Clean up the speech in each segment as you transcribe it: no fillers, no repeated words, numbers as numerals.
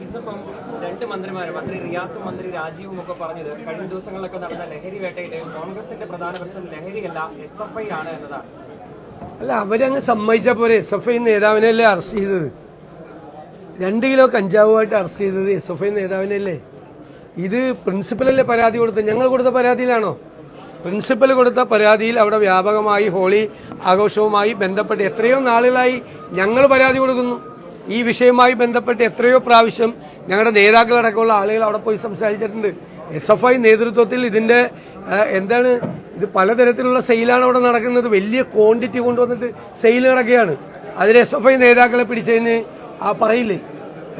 ഇന്നിപ്പം രണ്ട് മന്ത്രി റിയാസും മന്ത്രി രാജീവും ഒക്കെ പറഞ്ഞത് കഴിഞ്ഞ ദിവസങ്ങളിലൊക്കെ നടന്ന ലഹരി വേട്ടയില് കോൺഗ്രസിന്റെ പ്രധാന പ്രശ്നം ലഹരിയല്ല SFI ആണ് എന്നതാണ്. അല്ല, അവരങ്ങ് സമ്മതിച്ച പോലെ SFI നേതാവിനല്ലേ അറസ്റ്റ് ചെയ്തത്? 2 കിലോ കഞ്ചാവുമായിട്ട് അറസ്റ്റ് ചെയ്തത് SFI നേതാവിനല്ലേ? ഇത് പ്രിൻസിപ്പലല്ലേ പരാതി കൊടുത്തത്? ഞങ്ങൾ കൊടുത്ത പരാതിയിലാണോ? പ്രിൻസിപ്പൽ കൊടുത്ത പരാതിയിൽ അവിടെ വ്യാപകമായി ഹോളി ആഘോഷവുമായി ബന്ധപ്പെട്ട് എത്രയോ നാളുകളായി ഞങ്ങൾ പരാതി കൊടുക്കുന്നു. ഈ വിഷയവുമായി ബന്ധപ്പെട്ട് എത്രയോ പ്രാവശ്യം ഞങ്ങളുടെ നേതാക്കളടക്കമുള്ള ആളുകൾ അവിടെ പോയി സംസാരിച്ചിട്ടുണ്ട്. SFI നേതൃത്വത്തിൽ ഇതിന്റെ എന്താണ് ഇത് പലതരത്തിലുള്ള സെയിലാണ് അവിടെ നടക്കുന്നത്. വലിയ ക്വാണ്ടിറ്റി കൊണ്ടുവന്നിട്ട് സെയിൽ നടക്കുകയാണ്. അതിൽ SFI നേതാക്കളെ പിടിച്ചതിന് പറയില്ലേ?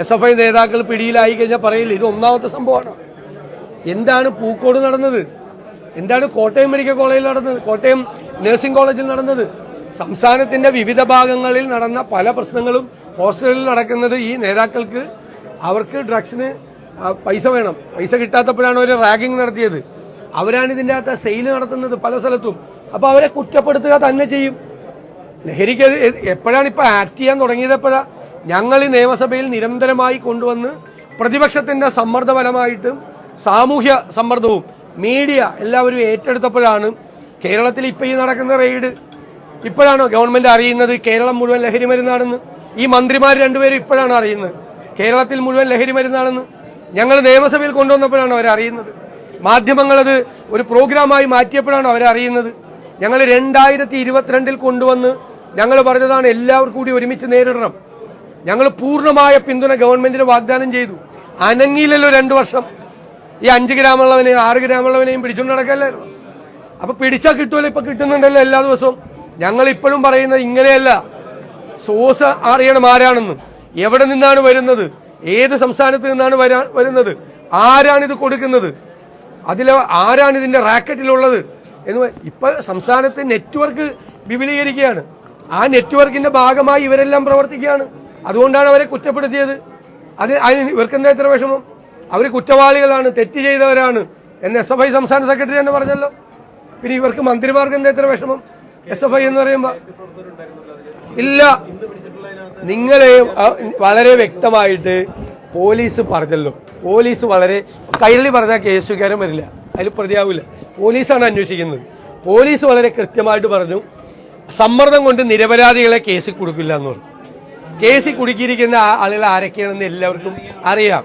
SFI നേതാക്കൾ പിടിയിലായി കഴിഞ്ഞാൽ പറയില്ലേ? ഇത് ഒന്നാമത്തെ സംഭവമാണ്. എന്താണ് പൂക്കോട് നടന്നത്? എന്താണ് കോട്ടയം മെഡിക്കൽ കോളേജിൽ നടന്നത്? കോട്ടയം നഴ്സിംഗ് കോളേജിൽ നടന്നത്? സംസ്ഥാനത്തിന്റെ വിവിധ ഭാഗങ്ങളിൽ നടന്ന പല പ്രശ്നങ്ങളും ഹോസ്റ്റലിൽ നടക്കുന്നത് ഈ നേതാക്കൾക്ക് അവർക്ക് ഡ്രഗ്സിന് പൈസ വേണം. പൈസ കിട്ടാത്തപ്പോഴാണ് അവർ റാഗിംഗ് നടത്തിയത്. അവരാണ് ഇതിൻ്റെ അകത്ത് സെയിൽ നടത്തുന്നത് പല സ്ഥലത്തും. അപ്പോൾ അവരെ കുറ്റപ്പെടുത്തുക തന്നെ ചെയ്യും. ലഹരിക്ക് എപ്പോഴാണ് ഇപ്പോൾ ആക്ട് ചെയ്യാൻ തുടങ്ങിയത്? എപ്പോഴാണ്? ഞങ്ങൾ ഈ നിയമസഭയിൽ നിരന്തരമായി കൊണ്ടുവന്ന് പ്രതിപക്ഷത്തിന്റെ സമ്മർദ്ദഫലമായിട്ടും സാമൂഹ്യ സമ്മർദ്ദവും മീഡിയ എല്ലാവരും ഏറ്റെടുത്തപ്പോഴാണ് കേരളത്തിൽ ഇപ്പോൾ ഈ നടക്കുന്ന റെയ്ഡ് ഇപ്പോഴാണോ ഗവൺമെന്റ് അറിയുന്നത് കേരളം മുഴുവൻ ലഹരി മരുന്നാണെന്ന്? ഈ മന്ത്രിമാർ രണ്ടുപേരും ഇപ്പോഴാണ് അറിയുന്നത് കേരളത്തിൽ മുഴുവൻ ലഹരി മരുന്നാണെന്ന്. ഞങ്ങൾ നിയമസഭയിൽ കൊണ്ടുവന്നപ്പോഴാണ് അവരറിയുന്നത്. മാധ്യമങ്ങളത് ഒരു പ്രോഗ്രാമായി മാറ്റിയപ്പോഴാണ് അവരറിയുന്നത്. ഞങ്ങൾ 2022 കൊണ്ടുവന്ന് ഞങ്ങൾ പറഞ്ഞതാണ് എല്ലാവർക്കും കൂടി ഒരുമിച്ച് നേരിടണം. ഞങ്ങൾ പൂർണ്ണമായ പിന്തുണ ഗവൺമെന്റിന് വാഗ്ദാനം ചെയ്തു. അനങ്ങിയില്ലല്ലോ 2 വർഷം. ഈ 5 ഗ്രാമുള്ളവനെയും 6 ഗ്രാമുള്ളവനെയും പിടിച്ചുകൊണ്ട് നടക്കല്ലായിരുന്നു. അപ്പൊ പിടിച്ചാൽ കിട്ടുമല്ലോ? ഇപ്പൊ കിട്ടുന്നുണ്ടല്ലോ എല്ലാ ദിവസവും. ഞങ്ങൾ ഇപ്പോഴും പറയുന്നത് ഇങ്ങനെയല്ല. സോഴ്സ് അറിയണം ആരാണെന്ന്, എവിടെ നിന്നാണ് വരുന്നത്, ഏത് സംസ്ഥാനത്ത് നിന്നാണ് വരുന്നത്, ആരാണിത് കൊടുക്കുന്നത്, അതിൽ ആരാണ് ഇതിന്റെ റാക്കറ്റിലുള്ളത് എന്ന്. ഇപ്പൊ സംസ്ഥാനത്ത് നെറ്റ്വർക്ക് വിപുലീകരിക്കുകയാണ്. ആ നെറ്റ്വർക്കിന്റെ ഭാഗമായി ഇവരെല്ലാം പ്രവർത്തിക്കുകയാണ്. അതുകൊണ്ടാണ് അവരെ കുറ്റപ്പെടുത്തിയത്. അതിന് ഇവർക്കെന്താ ഇത്ര വിഷമം? അവർ കുറ്റവാളികളാണ്, തെറ്റ് ചെയ്തവരാണ് എന്ന് SFI സംസ്ഥാന സെക്രട്ടറി തന്നെ പറഞ്ഞല്ലോ. പിന്നെ ഇവർക്ക് മന്ത്രിമാർക്ക് എന്താ ഇത്ര വിഷമം? SFI എന്ന് പറയുമ്പോ ഇല്ല. നിങ്ങളെ വളരെ വ്യക്തമായിട്ട് പോലീസ് പറഞ്ഞല്ലോ. പോലീസ് വളരെ കൈരളി പറഞ്ഞാൽ കേസുകാരൻ വരില്ല, അതിൽ പ്രതിയാവില്ല. പോലീസാണ് അന്വേഷിക്കുന്നത്. പോലീസ് വളരെ കൃത്യമായിട്ട് പറഞ്ഞു, സമ്മർദ്ദം കൊണ്ട് നിരപരാധികളെ കേസിൽ കൊടുക്കില്ല എന്ന് പറഞ്ഞു. കേസിൽ കുടുക്കിയിരിക്കുന്ന ആളുകൾ ആരൊക്കെയാണെന്ന് എല്ലാവർക്കും അറിയാം.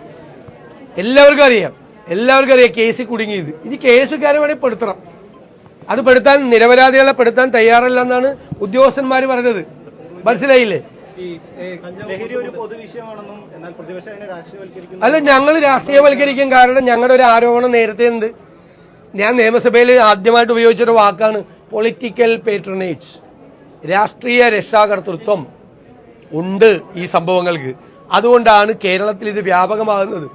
എല്ലാവർക്കും അറിയാം കേസിൽ കുടുങ്ങിയത്. ഇനി കേസുകാരെ വേണമെങ്കിൽ പെടുത്തണം. അത് പെടുത്താൻ നിരപരാധികളെ പെടുത്താൻ തയ്യാറല്ല എന്നാണ് ഉദ്യോഗസ്ഥന്മാർ പറഞ്ഞത്. മനസ്സിലായില്ലേ? അല്ല, ഞങ്ങൾ രാഷ്ട്രീയവൽക്കരിക്കും. കാരണം ഞങ്ങളുടെ ഒരു ആരോപണം നേരത്തെ ഉണ്ട്. ഞാൻ നിയമസഭയിൽ ആദ്യമായിട്ട് ഉപയോഗിച്ചൊരു വാക്കാണ് പൊളിറ്റിക്കൽ പേട്രണേജ്. രാഷ്ട്രീയ രക്ഷാകർതൃത്വം ഉണ്ട് ഈ സംഭവങ്ങൾക്ക്. അതുകൊണ്ടാണ് കേരളത്തിൽ ഇത് വ്യാപകമാകുന്നത്.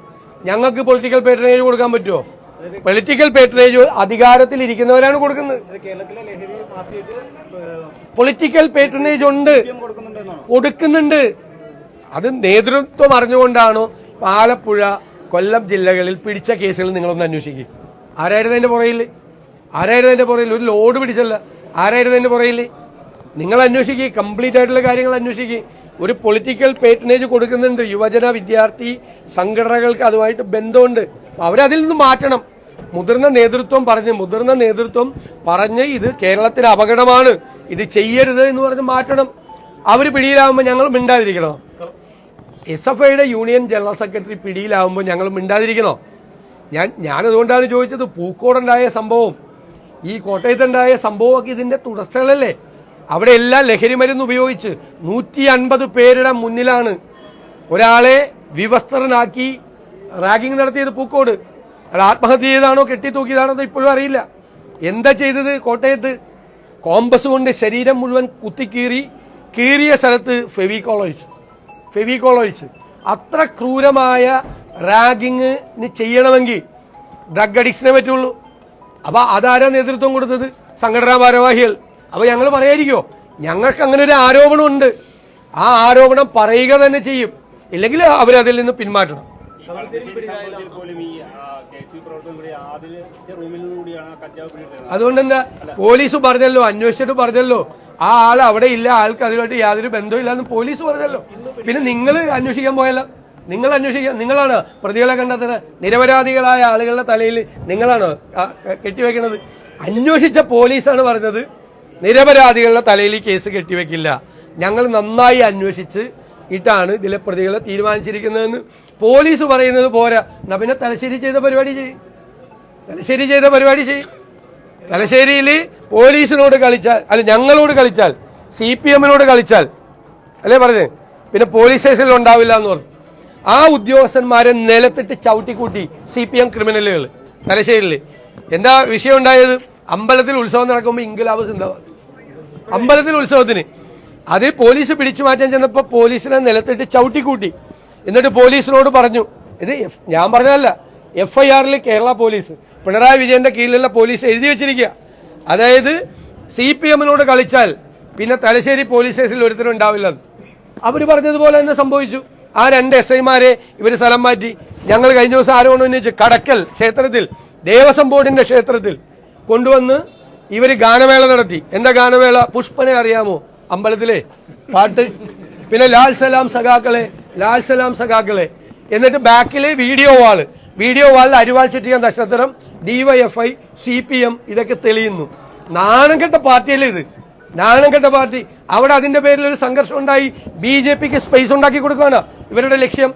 ഞങ്ങൾക്ക് പൊളിറ്റിക്കൽ പേട്രണേജ് കൊടുക്കാൻ പറ്റുമോ? പൊളിറ്റിക്കൽ പേട്രണേജ് അധികാരത്തിൽ ഇരിക്കുന്നവരാണ് കൊടുക്കുന്നത്. പൊളിറ്റിക്കൽ പേട്രണേജ് ഉണ്ട്, കൊടുക്കുന്നുണ്ട്. അത് നേതൃത്വം അറിഞ്ഞുകൊണ്ടാണോ? ആലപ്പുഴ, കൊല്ലം ജില്ലകളിൽ പിടിച്ച കേസുകൾ നിങ്ങളൊന്ന് അന്വേഷിക്കുക. ആരായിരുന്നു അതിന്റെ പുറയിൽ? ഒരു ലോഡ് പിടിച്ചല്ല. ആരായിരുന്നു അതിന്റെ പുറയിൽ? നിങ്ങൾ അന്വേഷിക്കുക. കംപ്ലീറ്റ് ആയിട്ടുള്ള കാര്യങ്ങൾ അന്വേഷിക്കുക. ഒരു പൊളിറ്റിക്കൽ പേട്രണേജ് കൊടുക്കുന്നുണ്ട്. യുവജന വിദ്യാർത്ഥി സംഘടനകൾക്ക് അതുമായിട്ട് ബന്ധമുണ്ട്. അവരതിൽ നിന്ന് മാറ്റണം. മുതിർന്ന നേതൃത്വം പറഞ്ഞ് ഇത് കേരളത്തിന് അപകടമാണ്, ഇത് ചെയ്യരുത് എന്ന് പറഞ്ഞ് മാറ്റണം. അവർ പിടിയിലാവുമ്പോൾ ഞങ്ങൾ മിണ്ടാതിരിക്കണോ? SFIയുടെ യൂണിയൻ ജനറൽ സെക്രട്ടറി പിടിയിലാവുമ്പോൾ ഞങ്ങൾ മിണ്ടാതിരിക്കണോ? ഞാനതുകൊണ്ടാണ് ചോദിച്ചത്. പൂക്കോടുണ്ടായ സംഭവം, ഈ കോട്ടയത്തുണ്ടായ സംഭവമൊക്കെ ഇതിന്റെ തുടർച്ചകളല്ലേ? അവിടെ എല്ലാം ലഹരി മരുന്ന് ഉപയോഗിച്ച് 150 പേരുടെ മുന്നിലാണ് ഒരാളെ വിവസ്ത്രനാക്കി റാഗിംഗ് നടത്തിയത്. പൂക്കോട് അത് ആത്മഹത്യ ചെയ്താണോ കെട്ടിത്തൂക്കിയതാണോ ഇപ്പോഴും അറിയില്ല. എന്താ ചെയ്തത്? കോട്ടയത്ത് കോമ്പസ് കൊണ്ട് ശരീരം മുഴുവൻ കീറിയ സ്ഥലത്ത് ഫെവിക്കോൾ ഒഴിച്ച്. അത്ര ക്രൂരമായ റാഗിങ്ങിന് ചെയ്യണമെങ്കിൽ ഡ്രഗ് അഡിക്ഷനെ പറ്റുള്ളൂ. അപ്പൊ അതാരാ നേതൃത്വം കൊടുത്തത്? സംഘടനാ ഭാരവാഹികൾ. അപ്പൊ ഞങ്ങൾ പറയാതിരിക്കോ? ഞങ്ങൾക്ക് അങ്ങനെ ഒരു ആരോപണമുണ്ട്. ആ ആരോപണം പറയുക തന്നെ ചെയ്യും. ഇല്ലെങ്കിൽ അവരതിൽ നിന്ന് പിന്മാറ്റണം. അതുകൊണ്ട് എന്താ പോലീസ് പറഞ്ഞല്ലോ, അന്വേഷിച്ചിട്ട് പറഞ്ഞല്ലോ ആ ആൾ അവിടെ ഇല്ല, ആൾക്ക് അതിലോട്ട് യാതൊരു ബന്ധവും ഇല്ലാന്ന് പോലീസ് പറഞ്ഞല്ലോ. പിന്നെ നിങ്ങൾ അന്വേഷിക്കാൻ പോയല്ലോ, നിങ്ങൾ അന്വേഷിക്കാൻ, നിങ്ങളാണ് പ്രതികളെ കണ്ടെത്തുന്നത്. നിരപരാധികളായ ആളുകളുടെ തലയിൽ നിങ്ങളാണ് കെട്ടിവെക്കുന്നത്. അന്വേഷിച്ച പോലീസാണ് പറഞ്ഞത് നിരപരാധികളുടെ തലയിൽ കേസ് കെട്ടിവെക്കില്ല, ഞങ്ങൾ നന്നായി അന്വേഷിച്ച് ഇട്ടാണ് ഇതിലെ പ്രതികളെ തീരുമാനിച്ചിരിക്കുന്നതെന്ന് പോലീസ് പറയുന്നത് പോരാ. എന്നാ പിന്നെ തലശ്ശേരി ചെയ്ത പരിപാടി ചെയ്യും, തലശ്ശേരി ചെയ്ത പരിപാടി ചെയ്യും. തലശ്ശേരിയിൽ പോലീസിനോട് കളിച്ചാൽ, അല്ല ഞങ്ങളോട് കളിച്ചാൽ, CPM-നോട് കളിച്ചാൽ അല്ലേ പറഞ്ഞത്, പിന്നെ പോലീസ് സ്റ്റേഷനിൽ ഉണ്ടാവില്ല എന്ന് പറഞ്ഞു. ആ ഉദ്യോഗസ്ഥന്മാരെ നിലത്തിട്ട് ചവിട്ടിക്കൂട്ടി CPM ക്രിമിനലുകൾ തലശ്ശേരിയിൽ. എന്താ വിഷയം ഉണ്ടായത്? അമ്പലത്തിൽ ഉത്സവം നടക്കുമ്പോൾ ഇൻക്ലാബ് സിന്ദാബാദ്, അമ്പലത്തിൽ ഉത്സവത്തിന് അതിൽ പോലീസ് പിടിച്ചു മാറ്റാൻ ചെന്നപ്പോൾ പോലീസിനെ നിലത്തിട്ട് ചവിട്ടിക്കൂട്ടി. എന്നിട്ട് പോലീസിനോട് പറഞ്ഞു, ഇത് ഞാൻ പറഞ്ഞതല്ല, FIR-ൽ കേരള പോലീസ്, പിണറായി വിജയന്റെ കീഴിലുള്ള പോലീസ് എഴുതി വെച്ചിരിക്കുക. അതായത് CPM-നോട് കളിച്ചാൽ പിന്നെ തലശ്ശേരി പോലീസ് സ്റ്റേഷനിൽ ഒരുത്തരും ഉണ്ടാവില്ല. അവർ പറഞ്ഞതുപോലെ തന്നെ സംഭവിച്ചു. ആ 2 SI-മാരെ ഇവർ സ്ഥലം മാറ്റി. ഞങ്ങൾ കഴിഞ്ഞ ദിവസം ആരോപണം ഉന്നയിച്ച് കടക്കൽ ക്ഷേത്രത്തിൽ, ദേവസ്വം ബോർഡിന്റെ ക്ഷേത്രത്തിൽ കൊണ്ടുവന്ന് ഇവർ ഗാനമേള നടത്തി. എന്താ ഗാനമേള? പുഷ്പനെ അറിയാമോ? അമ്പലത്തിലെ പാട്ട്. പിന്നെ ലാൽ സലാം സഖാക്കളെ, ലാൽ സലാം സഖാക്കളെ. എന്നിട്ട് ബാക്കിലെ വീഡിയോ വാളിൽ അരിവാൾ ചിറ്റിയ നക്ഷത്രം, DYFI, CPM ഇതൊക്കെ തെളിയുന്നു. നാണം കെട്ട പാർട്ടിയല്ലേ ഇത്, നാണം കെട്ട പാർട്ടി. അവിടെ അതിന്റെ പേരിൽ ഒരു സംഘർഷം ഉണ്ടായി. BJPക്ക് സ്പേസ് ഉണ്ടാക്കി കൊടുക്കുകയാണ് ഇവരുടെ ലക്ഷ്യം.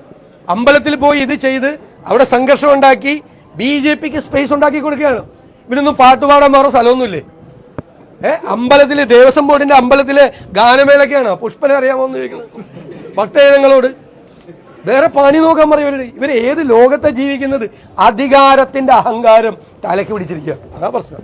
അമ്പലത്തിൽ പോയി ഇത് ചെയ്ത് അവിടെ സംഘർഷം ഉണ്ടാക്കി BJPക്ക് സ്പേസ് ഉണ്ടാക്കി കൊടുക്കുകയാണ്. ഇവരൊന്നും പാട്ടുപാടാൻ വേറെ സ്ഥലമൊന്നുമില്ലേ? അമ്പലത്തിലെ ദേവസ്വം ബോർഡിന്റെ അമ്പലത്തിലെ ഗാനമേളയ്ക്കാണ് പുഷ്പനെ അറിയാമോ എന്ന് ചോദിക്കുന്നത് ഭക്തജനങ്ങളോട്. വേറെ പണി നോക്കാൻ പറയും. ഇവർ ഏത് ലോകത്തെ ജീവിക്കുന്നത്? അധികാരത്തിന്റെ അഹങ്കാരം തലയ്ക്ക് പിടിച്ചിരിക്കുക, അതാ പ്രശ്നം.